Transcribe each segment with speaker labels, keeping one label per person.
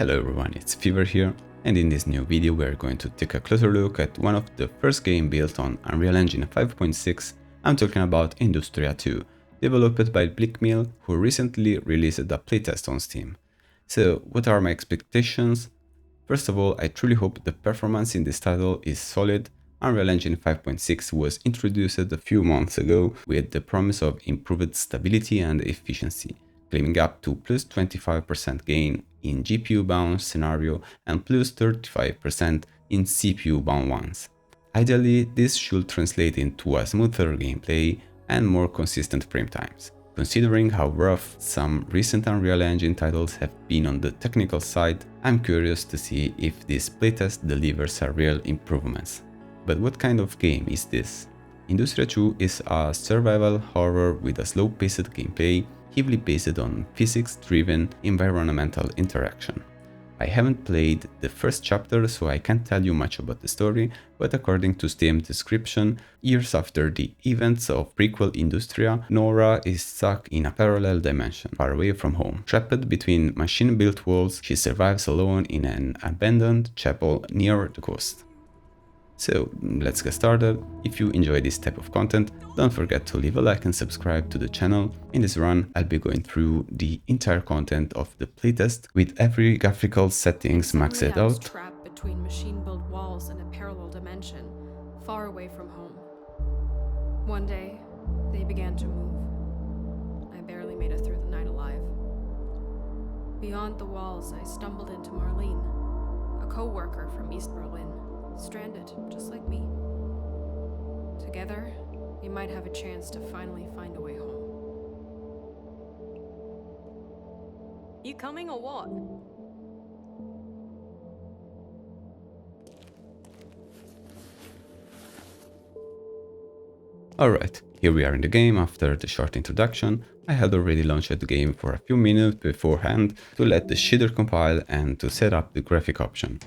Speaker 1: Hello everyone, it's Fever here, and in this new video we are going to take a closer look at one of the first game built on Unreal Engine 5.6. I'm talking about Industria 2, developed by Blickmill, who recently released a playtest on Steam. So, what are my expectations? First of all, I truly hope the performance in this title is solid. Unreal Engine 5.6 was introduced a few months ago with the promise of improved stability and efficiency, claiming up to plus 25% gain in GPU bound scenario and plus 35% in CPU bound ones. Ideally, this should translate into a smoother gameplay and more consistent frame times. Considering how rough some recent Unreal Engine titles have been on the technical side, I'm curious to see if this playtest delivers a real improvements. But what kind of game is this? Industria 2 is a survival horror with a slow-paced gameplay, heavily based on physics-driven environmental interaction. I haven't played the first chapter, so I can't tell you much about the story, but according to Steam description, years after the events of prequel Industria, Nora is stuck in a parallel dimension, far away from home. Trapped between machine-built walls, she survives alone in an abandoned chapel near the coast. So let's get started. If you enjoy this type of content, don't forget to leave a like and subscribe to the channel. In this run, I'll be going through the entire content of the playtest with every graphical settings maxed out.
Speaker 2: Trapped between machine-built walls in a parallel dimension, far away from home. One day, they began to move. I barely made it through the night alive. Beyond the walls, I stumbled into Marlene, a co-worker from East Berlin. Stranded, just like me. Together, we might have a chance to finally find a way home. You coming or what?
Speaker 1: Alright, here we are in the game. After the short introduction, I had already launched the game for a few minutes beforehand to let the shader compile and to set up the graphic option.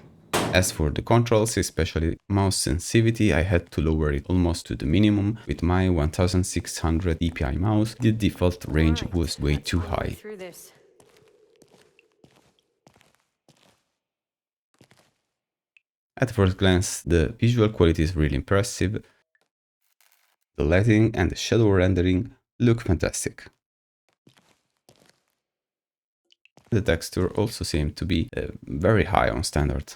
Speaker 1: As for the controls, especially mouse sensitivity, I had to lower it almost to the minimum. With my 1600 dpi mouse, the default range was way too high. At first glance, the visual quality is really impressive. The lighting and the shadow rendering look fantastic. The texture also seemed to be very high on standard.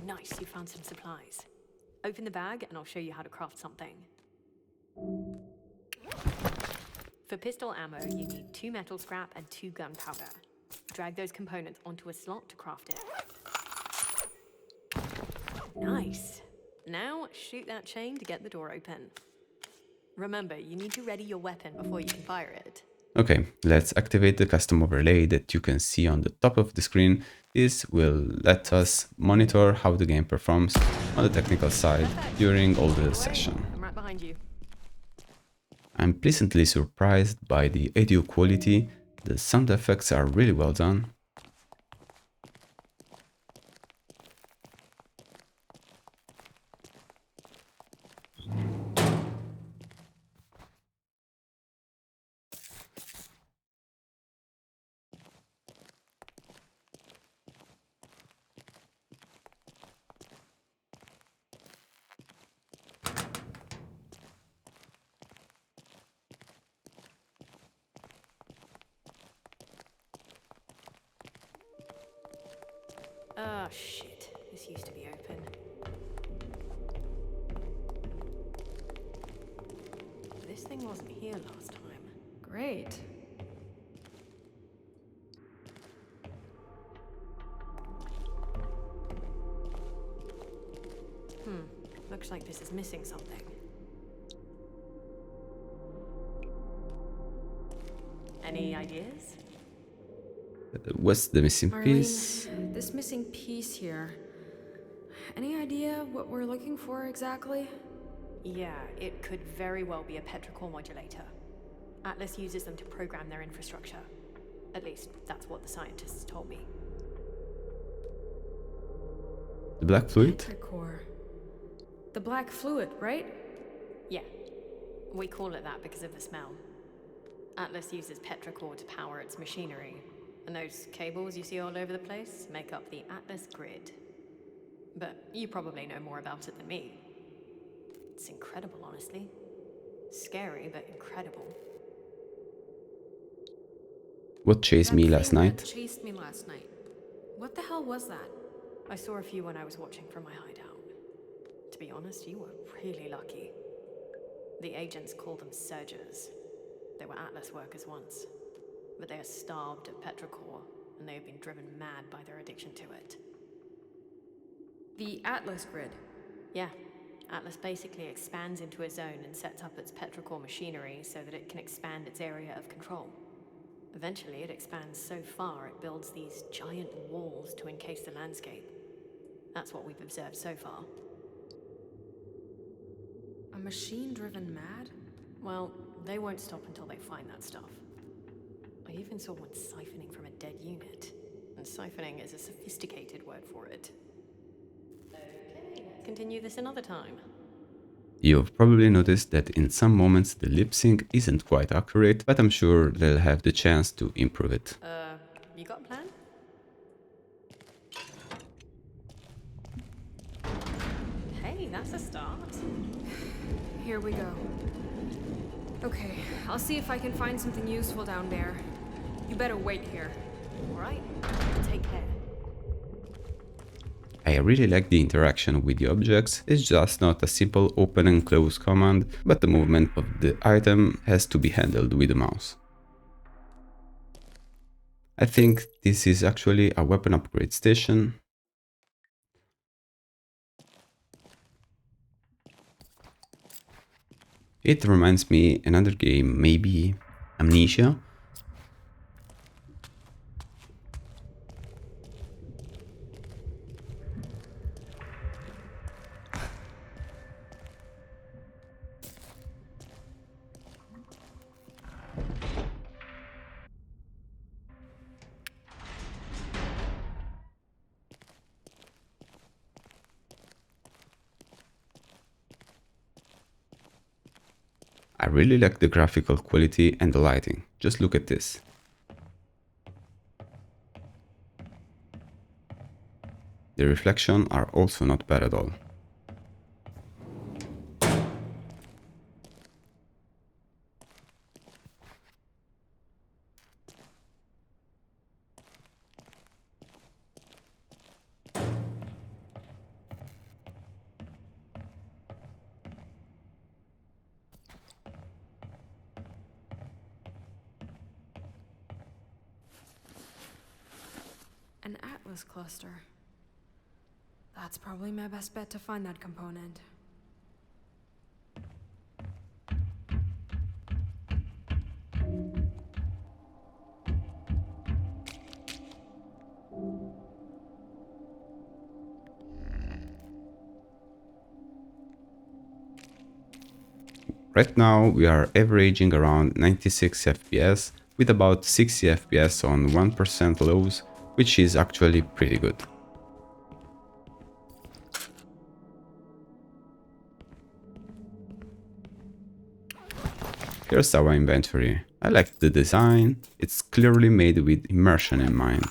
Speaker 3: Nice, you found some supplies. Open the bag and I'll show you how to craft something. For pistol ammo, you need 2 metal scrap and 2 gunpowder. Drag those components onto a slot to craft it. Nice. Now shoot that chain to get the door open. Remember, you need to ready your weapon before you can fire it.
Speaker 1: Okay, let's activate the custom overlay that you can see on the top of the screen. This will let us monitor how the game performs on the technical side during all the session.
Speaker 3: I'm right behind you.
Speaker 1: I'm pleasantly surprised by the audio quality. The sound effects are really well done.
Speaker 3: Oh shit, this used to be open. This thing wasn't here last time.
Speaker 2: Great.
Speaker 3: Looks like this is missing something. Any ideas?
Speaker 1: What's the missing piece?
Speaker 2: Marlene, this missing piece here. Any idea what we're looking for exactly?
Speaker 3: Yeah, it could very well be a petrichor modulator. Atlas uses them to program their infrastructure. At least, that's what the scientists told me.
Speaker 1: The black fluid?
Speaker 2: Petrichor. The black fluid, right?
Speaker 3: Yeah, we call it that because of the smell. Atlas uses petrichor to power its machinery, and those cables you see all over the place make up the Atlas grid. But you probably know more about it than me. It's incredible, honestly. Scary, but incredible.
Speaker 1: What chased
Speaker 2: That
Speaker 1: me
Speaker 2: thing
Speaker 1: last
Speaker 2: that
Speaker 1: night?
Speaker 2: chased me last night. What the hell was that?
Speaker 3: I saw a few when I was watching from my hideout. To be honest, you were really lucky. The agents call them surgers. They were Atlas workers once, but they are starved of petrichor, and they have been driven mad by their addiction to it.
Speaker 2: The Atlas grid.
Speaker 3: Yeah, Atlas basically expands into a zone and sets up its petrichor machinery so that it can expand its area of control. Eventually, it expands so far it builds these giant walls to encase the landscape. That's what we've observed so far.
Speaker 2: A machine driven mad?
Speaker 3: Well, they won't stop until they find that stuff. I even saw one siphoning from a dead unit. And siphoning is a sophisticated word for it. Okay, let's continue this another time.
Speaker 1: You've probably noticed that in some moments the lip sync isn't quite accurate, but I'm sure they'll have the chance to improve it.
Speaker 3: You got a plan? Hey, that's a start.
Speaker 2: Here we go. Okay, I'll see if I can find something useful down there. You better wait here.
Speaker 3: All right, take care.
Speaker 1: I really like the interaction with the objects. It's just not a simple open and close command, but the movement of the item has to be handled with the mouse. I think this is actually a weapon upgrade station. It reminds me another game, maybe Amnesia. I really like the graphical quality and the lighting. Just look at this. The reflections are also not bad at all.
Speaker 2: An Atlas cluster. That's probably my best bet to find that component.
Speaker 1: Right now we are averaging around 96 FPS with about 60 FPS on 1% lows, which is actually pretty good. Here's our inventory. I like the design, it's clearly made with immersion in mind.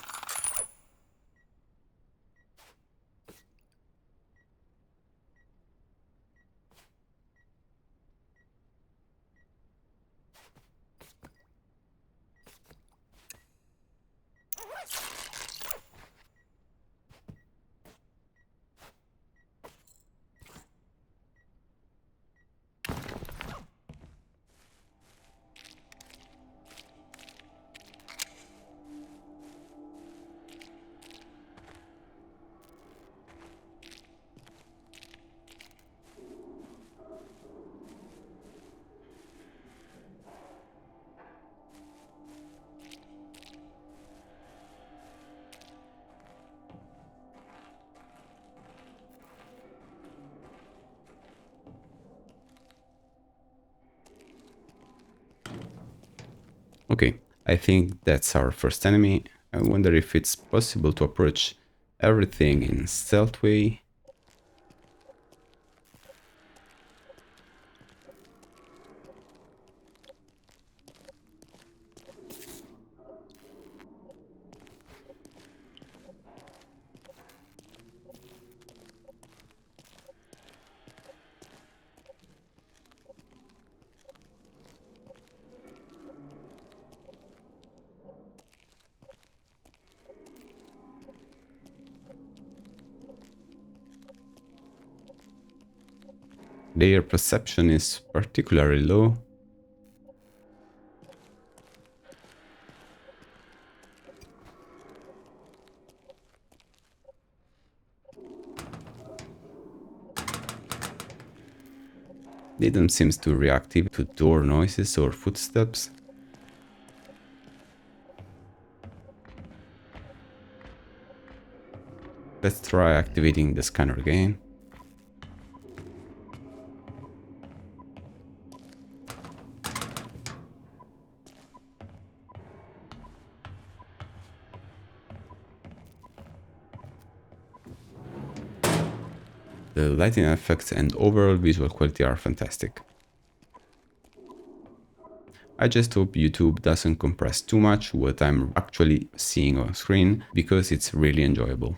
Speaker 1: Okay, I think that's our first enemy. I wonder if it's possible to approach everything in stealth way. Their perception is particularly low. They don't seem to react to door noises or footsteps. Let's try activating the scanner again. The lighting effects and overall visual quality are fantastic. I just hope YouTube doesn't compress too much what I'm actually seeing on screen, because it's really enjoyable.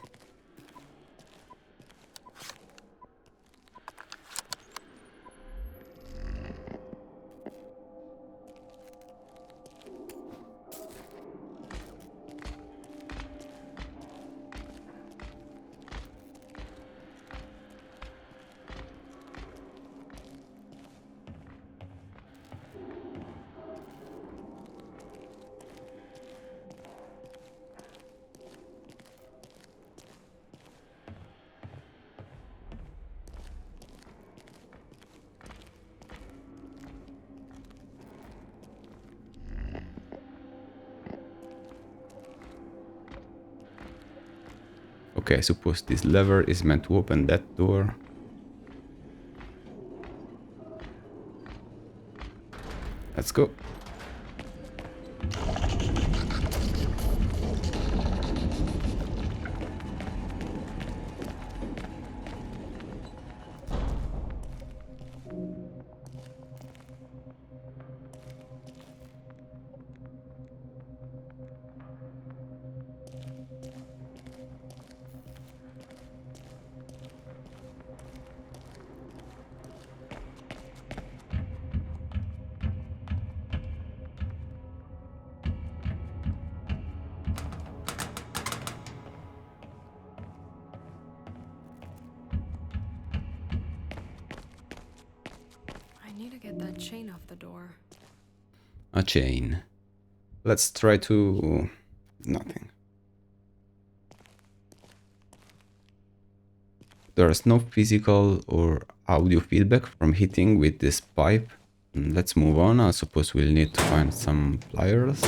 Speaker 1: Okay, I suppose this lever is meant to open that door. Let's go.
Speaker 2: I need to get that chain off the door.
Speaker 1: A chain. Let's try to... nothing. There's no physical or audio feedback from hitting with this pipe. Let's move on. I suppose we'll need to find some pliers.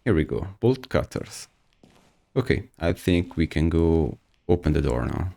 Speaker 1: Here we go, bolt cutters. Okay, I think we can go open the door now.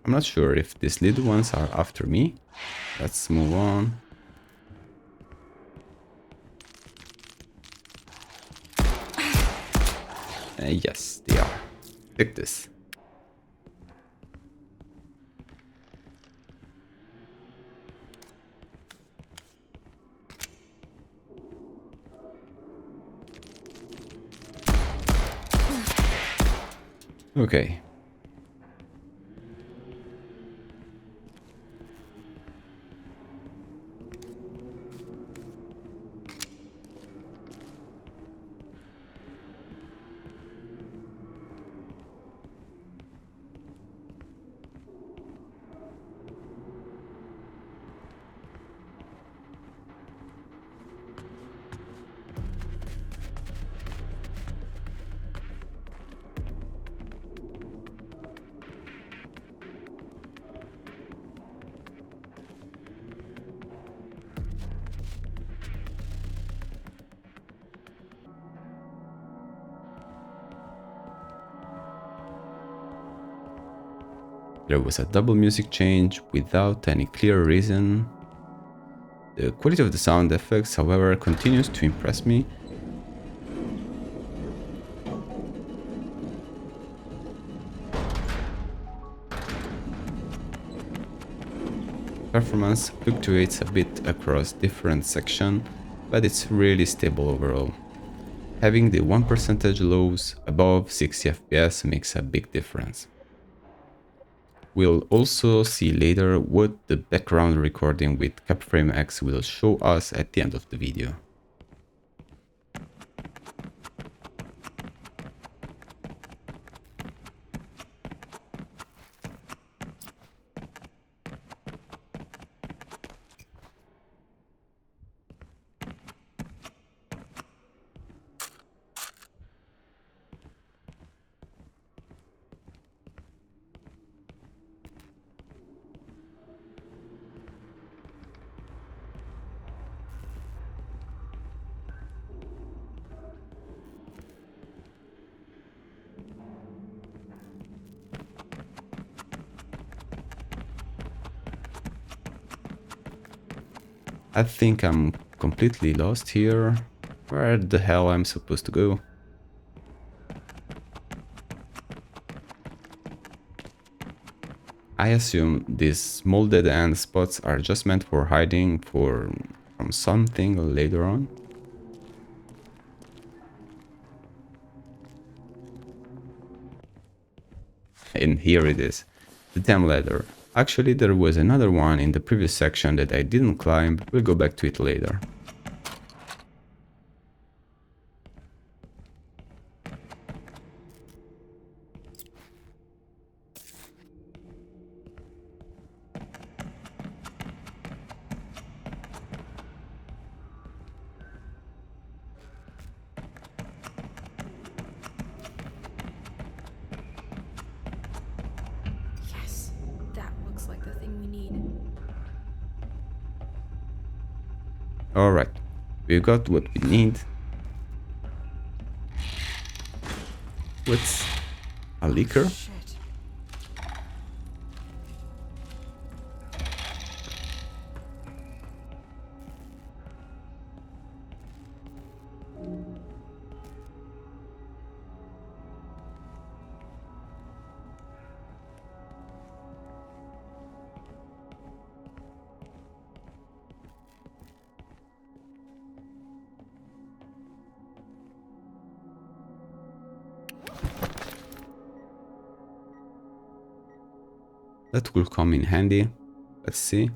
Speaker 1: I'm not sure if these little ones are after me. Let's move on. Yes, they are. Take this. Okay. There was a double music change without any clear reason. The quality of the sound effects, however, continues to impress me. Performance fluctuates a bit across different sections, but it's really stable overall. Having the 1% lows above 60 FPS makes a big difference. We'll also see later what the background recording with Capframe X will show us at the end of the video. I think I'm completely lost here. Where the hell I'm supposed to go? I assume these small dead end spots are just meant for hiding from something later on. And here it is, the damn ladder. Actually, there was another one in the previous section that I didn't climb, we'll go back to it later.
Speaker 2: Yes, that looks like the thing we need.
Speaker 1: Alright, we've got what we need. What's a leaker?
Speaker 2: Shit.
Speaker 1: That will come in handy. Let's see.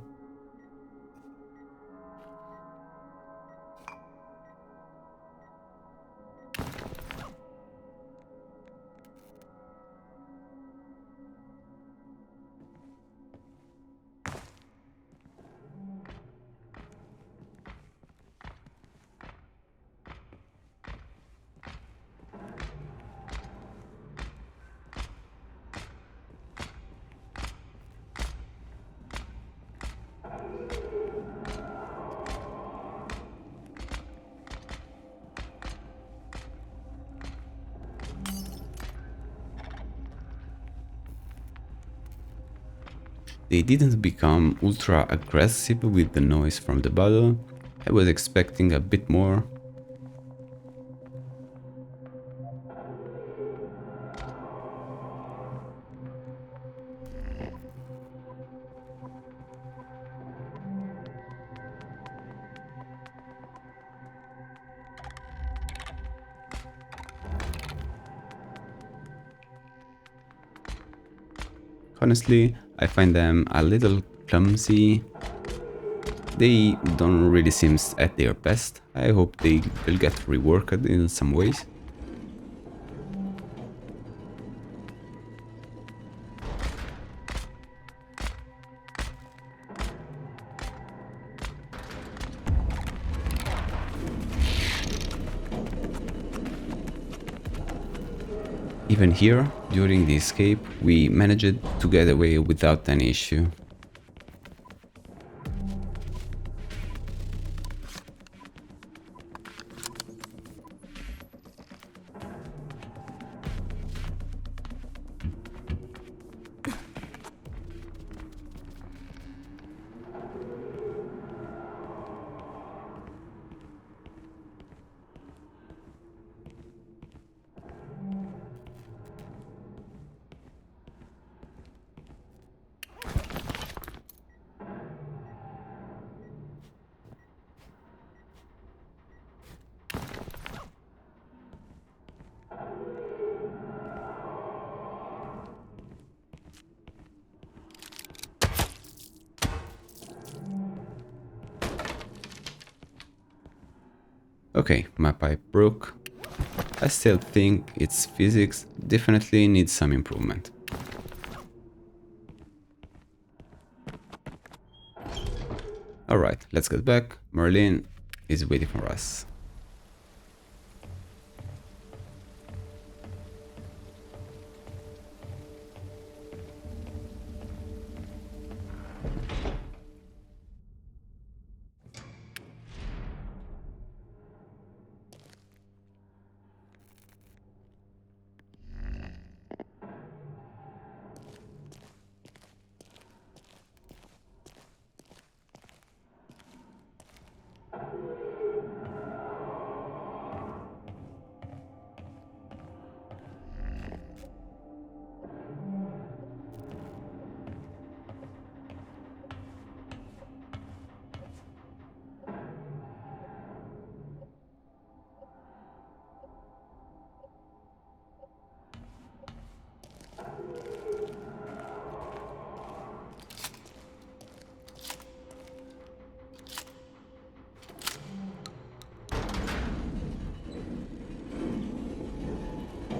Speaker 1: They didn't become ultra aggressive with the noise from the bottle. I was expecting a bit more. Honestly, I find them a little clumsy. They don't really seem at their best. I hope they will get reworked in some ways. Even here, during the escape, we managed to get away without any issue. Okay, my pipe broke. I still think its physics definitely needs some improvement. Alright, let's get back. Merlin is waiting for us.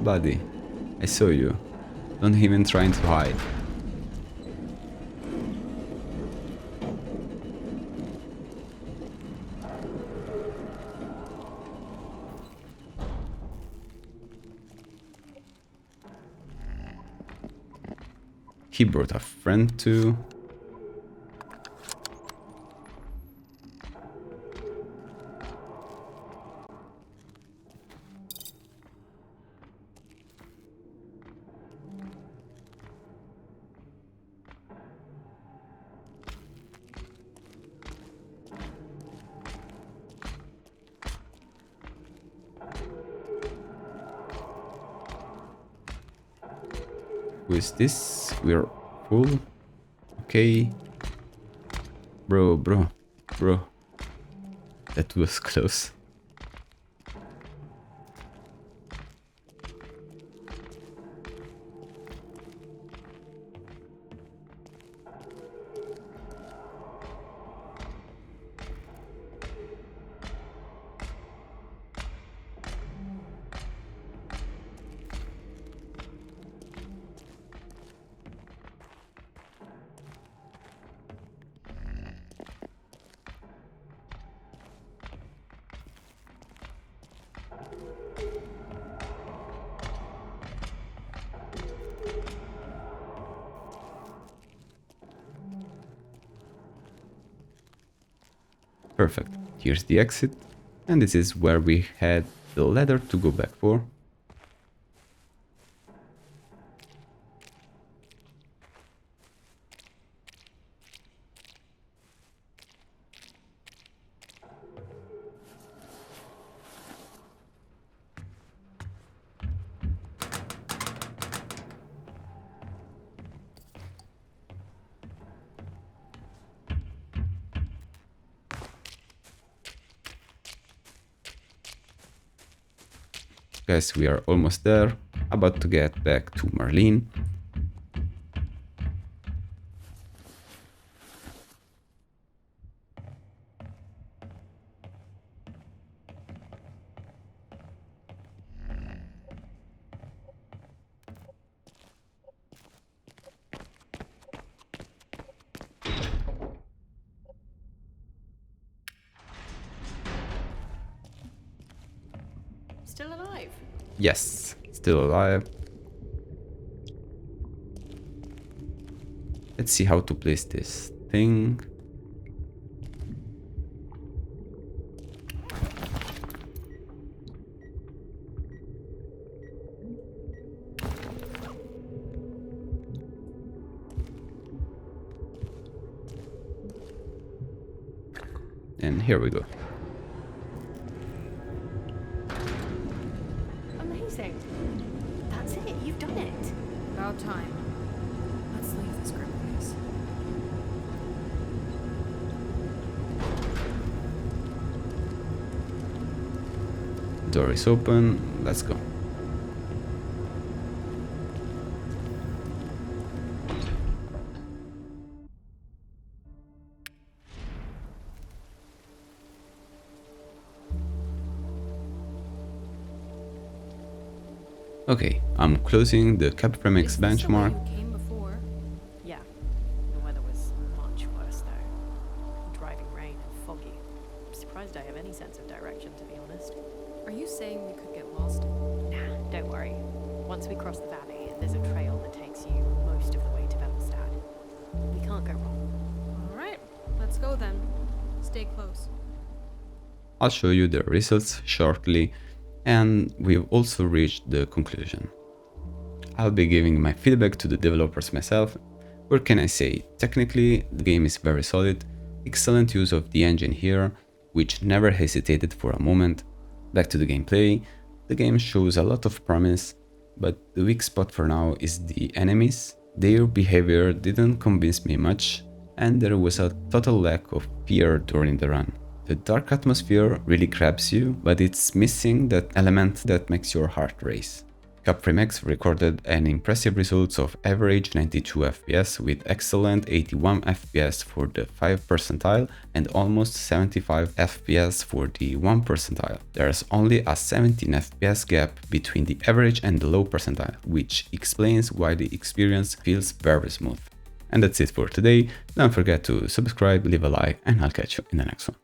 Speaker 1: Buddy, I saw you. Don't even try to hide. He brought a friend too. Who is this? We're full. Okay. Bro. That was close. Perfect. Here's the exit, and this is where we had the ladder to go back for. Guys, we are almost there, about to get back to Marlene.
Speaker 3: Still alive?
Speaker 1: Yes, still alive. Let's see how to place this thing. And here we go.
Speaker 3: Amazing. That's it, you've done it.
Speaker 2: About time. Let's leave this grim place.
Speaker 1: Door is open, let's go. Okay, I'm closing the CapFrameX benchmark.
Speaker 2: You came before.
Speaker 3: Yeah. The weather was much worse though. Driving rain and foggy. I'm surprised I have any sense of direction, to be honest.
Speaker 2: Are you saying we could get lost?
Speaker 3: Nah, don't worry. Once we cross the valley, there's a trail that takes you most of the way to Velstad. We can't go wrong.
Speaker 2: Alright, let's go then. Stay close.
Speaker 1: I'll show you the results shortly, and we've also reached the conclusion. I'll be giving my feedback to the developers myself. What can I say? Technically, the game is very solid, excellent use of the engine here, which never hesitated for a moment. Back to the gameplay, the game shows a lot of promise, but the weak spot for now is the enemies. Their behavior didn't convince me much, and there was a total lack of fear during the run. The dark atmosphere really grabs you, but it's missing that element that makes your heart race. CapFrameX recorded an impressive results of average 92 FPS with excellent 81 FPS for the 5 percentile and almost 75 FPS for the 1 percentile. There's only a 17 FPS gap between the average and the low percentile, which explains why the experience feels very smooth. And that's it for today. Don't forget to subscribe, leave a like, and I'll catch you in the next one.